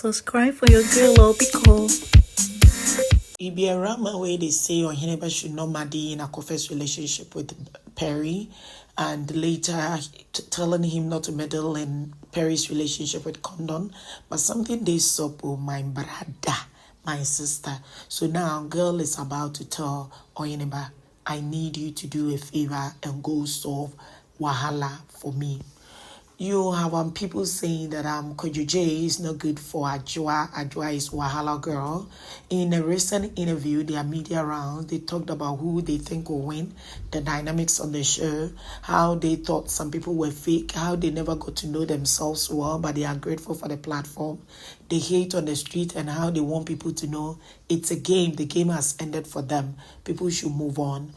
Subscribe for your girl or because It be a rama where they say Oheneba should not marry in Akorfa's relationship with Perry, and later telling him not to meddle in Perry's relationship with Condon. But something they saw, oh, my brother, my sister. So now girl is about to tell Oheneba, I need you to do a favor and go solve Wahala for me. You have people saying that Kojo J is not good for Ajwa. Ajwa is Wahala girl. In a recent interview, their media round, they talked about who they think will win, the dynamics on the show, how they thought some people were fake, how they never got to know themselves well, but they are grateful for the platform. They hate on the street and how they want people to know it's a game. The game has ended for them. People should move on.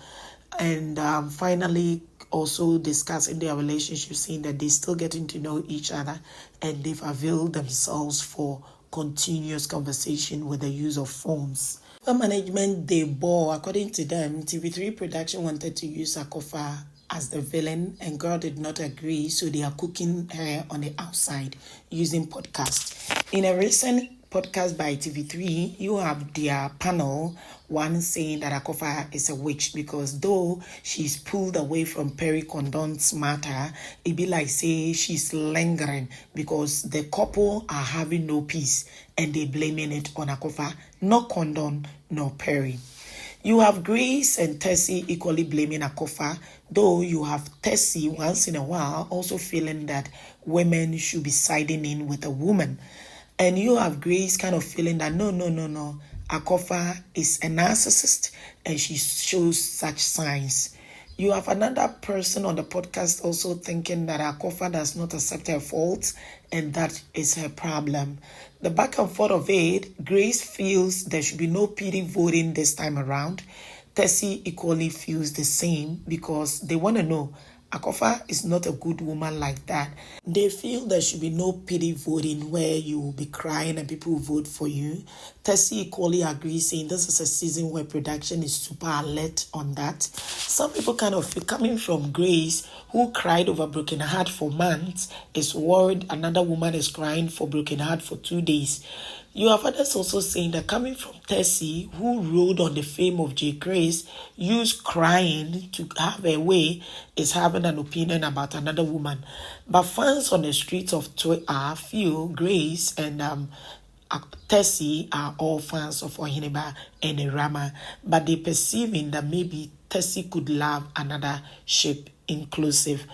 And finally, also discussing their relationship, saying that they're still getting to know each other and they've availed themselves for continuous conversation with the use of phones. For management, they bore. According to them, TV3 production wanted to use Akorfa as the villain and girl did not agree, so they are cooking her on the outside using podcast. In a recent podcast by TV3, you have their panel, one saying that Akorfa is a witch because though she's pulled away from Perry Condon's matter, it be like say she's lingering because the couple are having no peace and they blaming it on Akorfa, not Condon, nor Perry. You have Grace and Tessie equally blaming Akorfa, though you have Tessie once in a while also feeling that women should be siding in with a woman. And you have Grace kind of feeling that no. Akorfa is a narcissist and she shows such signs. You have another person on the podcast also thinking that Akorfa does not accept her faults and that is her problem. The back and forth of it, Grace feels there should be no pity voting this time around. Tessie equally feels the same because they want to know Akorfa is not a good woman like that. They feel there should be no pity voting where you will be crying and people will vote for you. Tessie equally agrees, saying this is a season where production is super alert on that. Some people kind of feel, coming from Grace, who cried over Broken Heart for months, is worried another woman is crying for Broken Heart for 2 days. You have others also saying that coming from Tessie, who rode on the fame of J. Grace, used crying to have a way, is having an opinion about another woman. But fans on the streets of Twitter feel Grace and Tessie are all fans of Oheneba and Erama, but they perceiving that maybe Tessie could love another ship inclusive.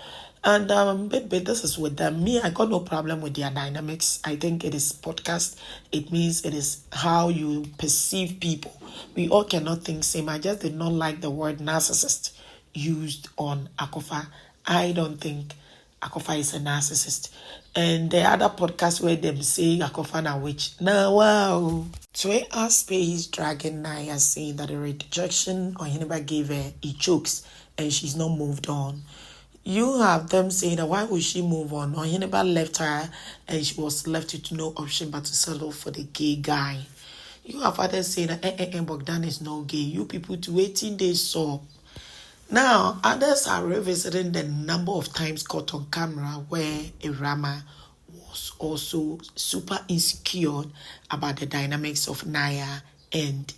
And but this is with them. Me, I got no problem with their dynamics. I think it is podcast. It means it is how you perceive people. We all cannot think same. I just did not like the word narcissist used on Akorfa. I don't think Akorfa is a narcissist. And the other podcast where them say Akorfa na witch. Now, wow. Twitter Space Dragon Naya saying that the rejection Oheneba gave her, it chokes and she's not moved on. You have them saying that why would she move on? Oheneba left her and she was left with no option but to settle for the gay guy. You have others saying that Bogdan is no gay. You people to 18 days saw. Now, others are revisiting the number of times caught on camera where Erama was also super insecure about the dynamics of Naya and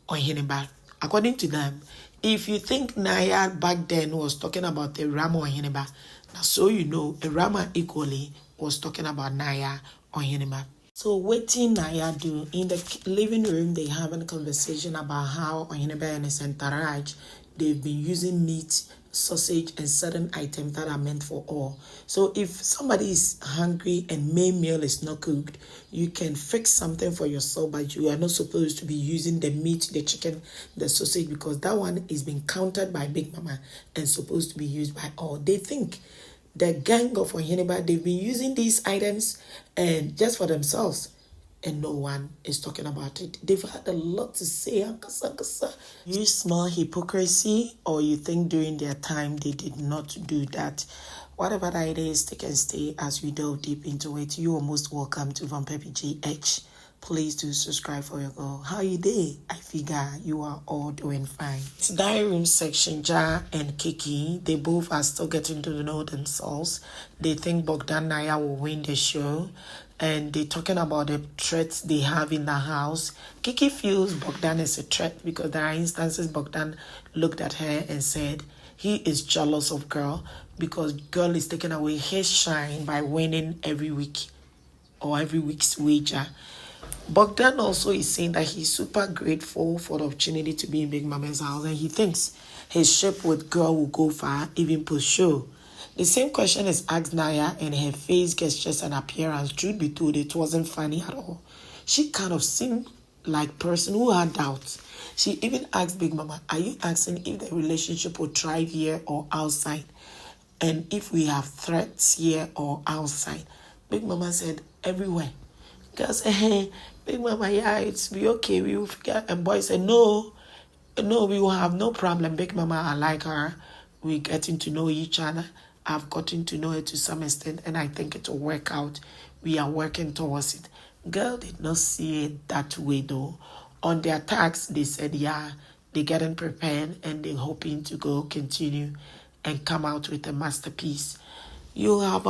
Oheneba. According to them, if you think Naya back then was talking about Erama Oheneba, now so you know Erama equally was talking about Naya Oheneba. So waiting Naya do in the living room, they having a conversation about how Oheneba and his entourage, they've been using meat, sausage, and certain items that are meant for all. So if somebody is hungry and main meal is not cooked, you can fix something for yourself, but you are not supposed to be using the meat, the chicken, the sausage, because that one is being counted by Big Mama and supposed to be used by all. They think the gang of Oheneba, they've been using these items and just for themselves. And no one is talking about it. They've had a lot to say. You smell hypocrisy, or you think during their time they did not do that? Whatever that it is, take and stay as we delve deep into it. You are most welcome to Vampire GH. Please do subscribe for your girl. How you day? I figure you are all doing fine. It's diary room section. Ja and Kiki, they both are still getting to know themselves. They think Bogdan Naya will win the show. and they're talking about the threats they have in the house. Kiki feels Bogdan is a threat because there are instances Bogdan looked at her and said he is jealous of girl because girl is taking away his shine by winning every week or every week's wager. Bogdan also is saying that he's super grateful for the opportunity to be in Big Mama's house and he thinks his ship with girl will go far, even push show. The same question is asked Naya and her face gestures and appearance. Truth be told, it wasn't funny at all. She kind of seemed like a person who had doubts. She even asked Big Mama, are you asking if the relationship will thrive here or outside? And if we have threats here or outside? Big Mama said, everywhere. Girl said, hey, Big Mama, yeah, it's be okay. We will figure. And boy said, no, we will have no problem. Big Mama, I like her. We're getting to know each other. I've gotten to know her to some extent, and I think it will work out. We are working towards it. Girl did not see it that way, though. On their tax, they said, yeah, they're getting prepared, and they're hoping to go continue and come out with a masterpiece. You have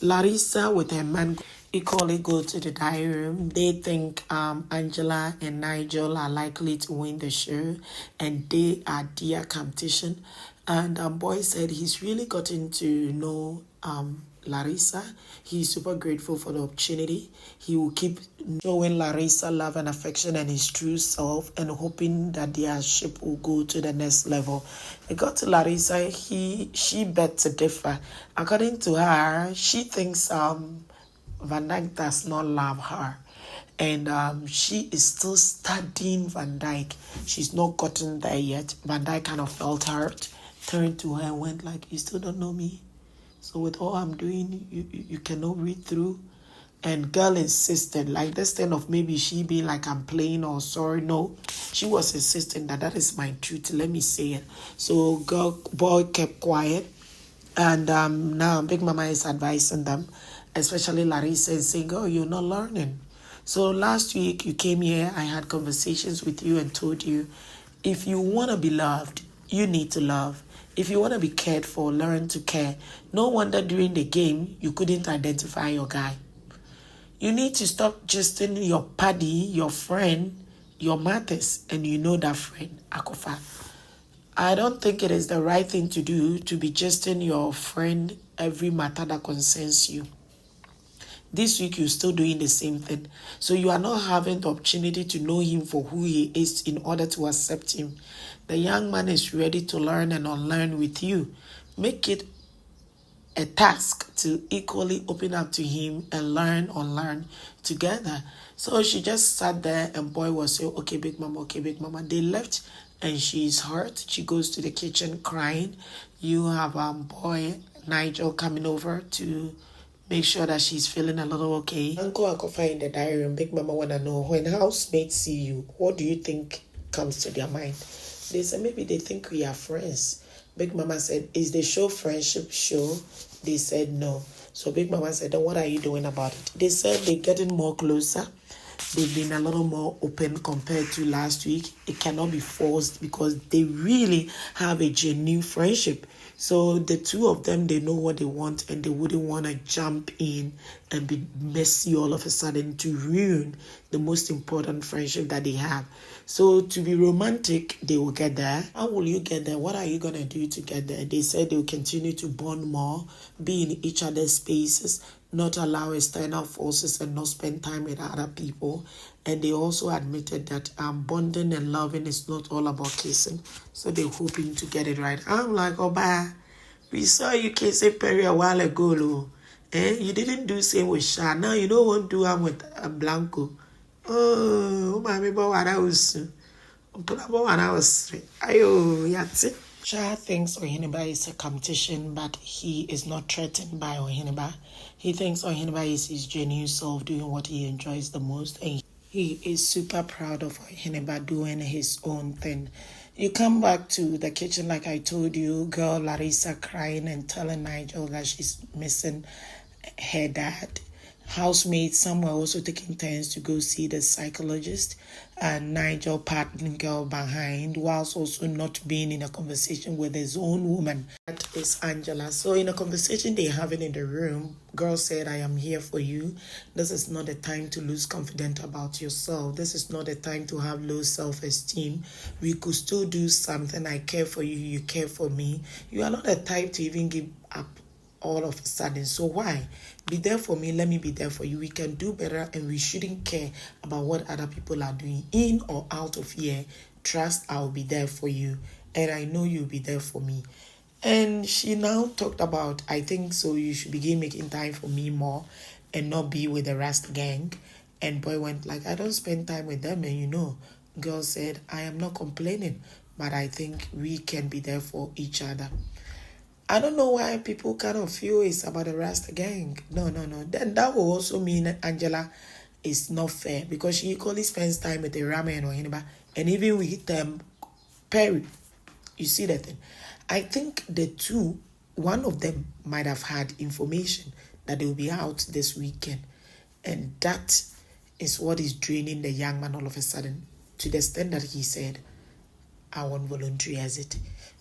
Larissa with her man equally go to the diary room. They think Angela and Nigel are likely to win the show, and they are their competition. And boy said he's really gotten to know Larissa. He's super grateful for the opportunity. He will keep showing Larissa love and affection and his true self and hoping that their ship will go to the next level. It got to Larissa, she bet to differ. According to her, she thinks Van Dyke does not love her. And she is still studying Van Dyke. She's not gotten there yet. Van Dyke kind of felt hurt, turned to her and went like, you still don't know me? So with all I'm doing, you cannot read through? And girl insisted, like this thing of maybe she being like, I'm playing or sorry. No, she was insisting that is my truth. Let me say it. So boy kept quiet. And now Big Mama is advising them, especially Larissa, and saying, oh, you're not learning. So last week you came here, I had conversations with you and told you, if you want to be loved, you need to love. If you want to be cared for, learn to care. No wonder during the game, you couldn't identify your guy. You need to stop just in your paddy, your friend, your matters, and you know that friend, Akorfa. I don't think it is the right thing to do to be just in your friend every matter that concerns you. This week, you're still doing the same thing. So you are not having the opportunity to know him for who he is in order to accept him. The young man is ready to learn and unlearn with you. Make it a task to equally open up to him and learn, unlearn together. So she just sat there and boy was saying, okay, Big Mama, okay, Big Mama. They left and she's hurt. She goes to the kitchen crying. You have boy Nigel coming over to make sure that she's feeling a little okay. Uncle Akorfa in the diary room. Big Mama want to know, when housemates see you, what do you think comes to their mind? They said maybe they think we are friends. Big Mama said, is the show friendship show? They said no. So Big Mama said, then what are you doing about it? They said they're getting more closer. They've been a little more open compared to last week. It cannot be forced because they really have a genuine friendship. So the two of them, they know what they want and they wouldn't want to jump in and be messy all of a sudden to ruin the most important friendship that they have. So to be romantic, they will get there. How will you get there? What are you going to do to get there? They said they will continue to bond more, be in each other's spaces, not allow external forces and not spend time with other people. And they also admitted that bonding and loving is not all about kissing. So they're hoping to get it right. I'm like, oh, bye. We saw you kissing Perry a while ago, Lou. You didn't do same with Sha. Now you don't want to do with Blanco. Oh, my baby, what I was. Ayo, yatsi. Sha thinks Ohineba is a competition, but he is not threatened by Ohineba. He thinks Ohineba is his genuine self doing what he enjoys the most, and he is super proud of Ohineba doing his own thing. You come back to the kitchen like I told you, girl Larissa crying and telling Nigel that she's missing her dad. housemates, some were also taking turns to go see the psychologist, and Nigel patting girl behind whilst also not being in a conversation with his own woman. That is Angela. So in a conversation they having in the room, girl said, I am here for you. This is not the time to lose confidence about yourself. This is not the time to have low self-esteem. We could still do something. I care for you, you care for me. You are not the type to even give up all of a sudden. So why? Be there for me, let me be there for you. We can do better, and we shouldn't care about what other people are doing in or out of here. Trust, I'll be there for you, and I know you'll be there for me. And she now talked about, I think so you should begin making time for me more and not be with the rest gang. And boy went like, I don't spend time with them. And girl said, I am not complaining, but I think we can be there for each other. I don't know why people kind of feel it's about the Rasta gang. No. Then that will also mean that Angela is not fair, because she equally spends time with the ramen or anybody, and even with Perry. You see that thing? I think the two, one of them might have had information that they will be out this weekend, and that is what is draining the young man all of a sudden, to the extent that he said, I want voluntary exit.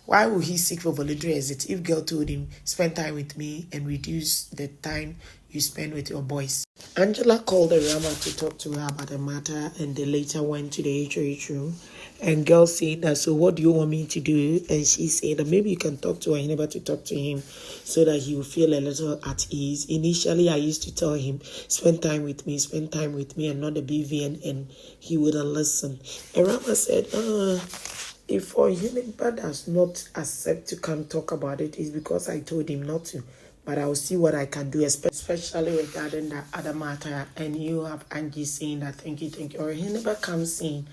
Why would he seek for voluntary exit if girl told him, spend time with me and reduce the time you spend with your boys? Angela called the Rama to talk to her about the matter, and they later went to the HOH room. And girl said that, so what do you want me to do? And she said that maybe you can talk to Ahineba to talk to him so that he will feel a little at ease. Initially, I used to tell him, spend time with me, and not the BVN, and he wouldn't listen. And Rama said, if Ahineba does not accept to come talk about it, it's because I told him not to. But I'll see what I can do, especially regarding that other matter. And you have Angie saying that, thank you. Or he never comes in,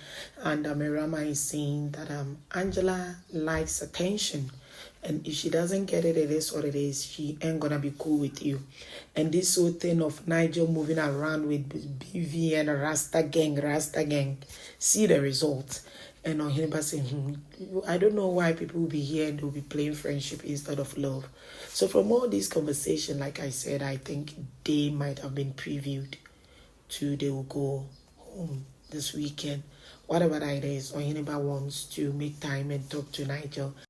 and Mirama is saying that Angela likes attention. And if she doesn't get it, it is what it is. She ain't gonna be cool with you. And this whole thing of Nigel moving around with BV and Rasta gang, see the result. And on him saying, I don't know why people will be here and they'll be playing friendship instead of love. So from all these conversations, like I said, I think they might have been previewed to they will go home this weekend. Whatever that is, or anybody wants to make time and talk to Nigel.